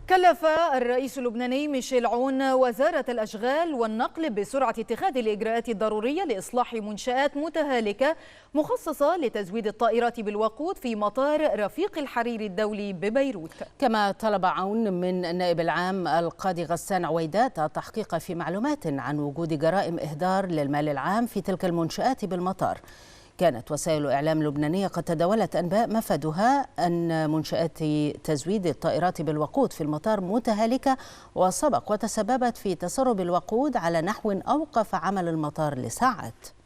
كلف الرئيس اللبناني ميشيل عون وزارة الأشغال والنقل بسرعة اتخاذ الإجراءات الضرورية لإصلاح منشآت متهالكة مخصصة لتزويد الطائرات بالوقود في مطار رفيق الحريري الدولي ببيروت. كما طلب عون من النائب العام القاضي غسان عويدات التحقيق في معلومات عن وجود جرائم إهدار للمال العام في تلك المنشآت بالمطار. كانت وسائل إعلام لبنانية قد تداولت أنباء مفادها أن منشآت تزويد الطائرات بالوقود في المطار متهالكة وسبق وتسببت في تسرب الوقود على نحو أوقف عمل المطار لساعات.